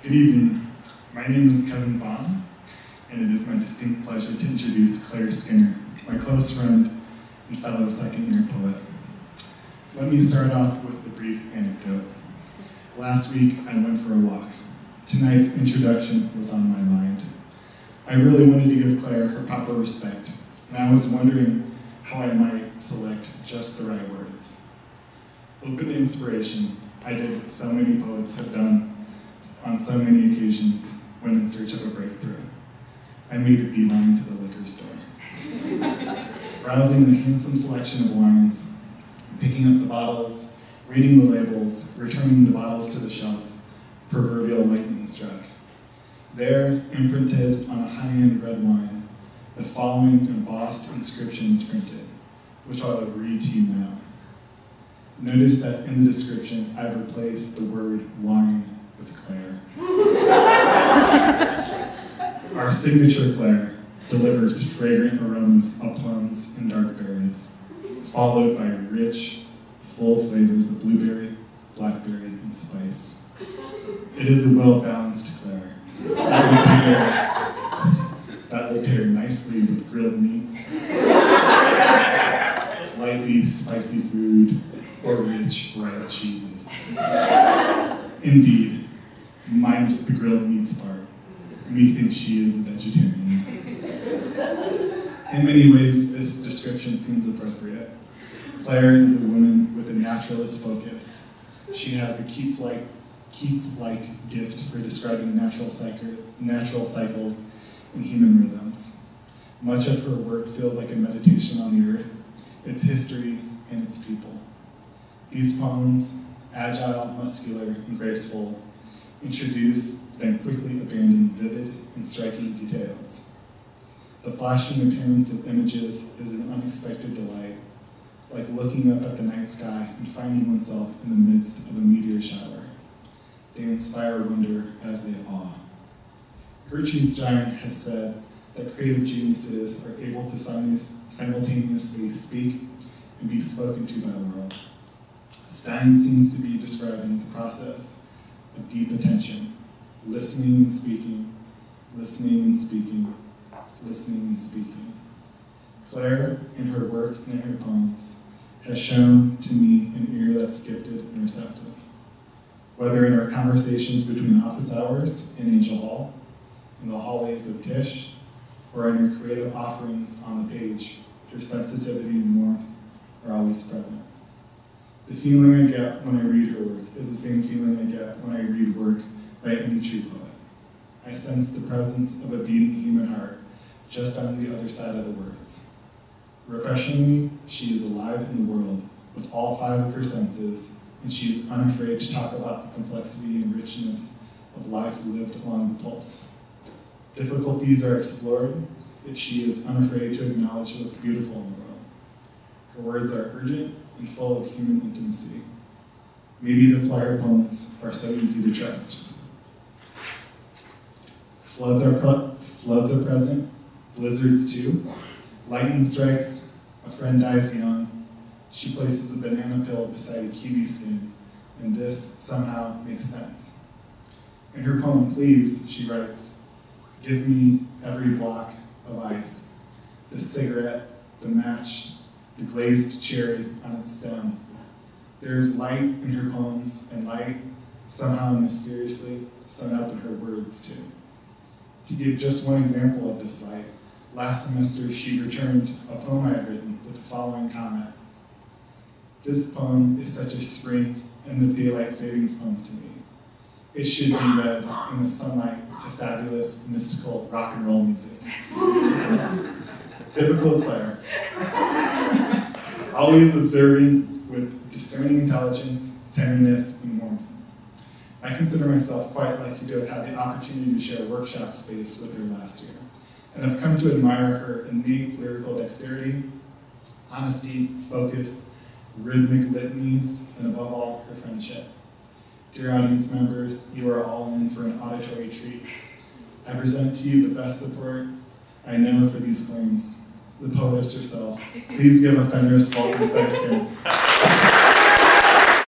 Good evening. My name is Kevin Vaughn, and it is my distinct pleasure to introduce Claire Skinner, my close friend and fellow second-year poet. Let me start off with a brief anecdote. Last week, I went for a walk. Tonight's introduction was on my mind. I really wanted to give Claire her proper respect, and I was wondering how I might select just the right words. Open to inspiration, I did what so many poets have done on so many occasions when in search of a breakthrough. I made a beeline to the liquor store. Browsing the handsome selection of wines, picking up the bottles, reading the labels, returning the bottles to the shelf, proverbial lightning struck. There, imprinted on a high-end red wine, the following embossed inscriptions printed, which I will read to you now. Notice that in the description, I've replaced the word wine with Claire. Our signature Claire delivers fragrant aromas of plums and dark berries, followed by rich, full flavors of blueberry, blackberry, and spice. It is a well-balanced Claire that will pair nicely with grilled meats, slightly spicy food, or rich, ripe cheeses. Indeed, minus the grilled meats part, methinks she is a vegetarian. In many ways, this description seems appropriate. Claire is a woman with a naturalist focus. She has a Keats-like gift for describing natural cycles and human rhythms. Much of her work feels like a meditation on the earth, its history, and its people. These poems, agile, muscular, and graceful, introduce, then quickly abandon vivid and striking details. The flashing appearance of images is an unexpected delight, like looking up at the night sky and finding oneself in the midst of a meteor shower. They inspire wonder as they awe. Gertrude Stein has said that creative geniuses are able to simultaneously speak and be spoken to by the world. Stein seems to be describing the process of deep attention, listening and speaking, listening and speaking, listening and speaking. Claire, in her work and in her poems, has shown to me an ear that's gifted and receptive. Whether in our conversations between office hours in Angel Hall, in the hallways of Tisch, or in her creative offerings on the page, her sensitivity and warmth are always present. The feeling I get when I read her work is the same feeling I get when I read work by any true poet. I sense the presence of a beating human heart just on the other side of the words. Refreshingly, she is alive in the world with all five of her senses, and she is unafraid to talk about the complexity and richness of life lived along the pulse. Difficulties are explored, yet she is unafraid to acknowledge what's beautiful in the world. Her words are urgent and full of human intimacy. Maybe that's why her poems are so easy to trust. Floods are present, blizzards too. Lightning strikes, a friend dies young. She places a banana peel beside a kiwi skin, and this somehow makes sense. In her poem, Please, she writes, give me every block of ice, the cigarette, the match, the glazed cherry on its stem. There is light in her poems, and light, somehow mysteriously, sewn up in her words too. To give just one example of this light, last semester she returned a poem I had written with the following comment. This poem is such a spring and of daylight savings poem to me. It should be read in the sunlight to fabulous, mystical rock and roll music. Typical Claire. Always observing with discerning intelligence, tenderness, and warmth. I consider myself quite lucky to have had the opportunity to share a workshop space with her last year, and I've come to admire her innate lyrical dexterity, honesty, focus, rhythmic litanies, and above all, her friendship. Dear audience members, you are all in for an auditory treat. I present to you the best support I know for these claims, the poetess herself. Please give a thunderous welcome to Claire Skinner.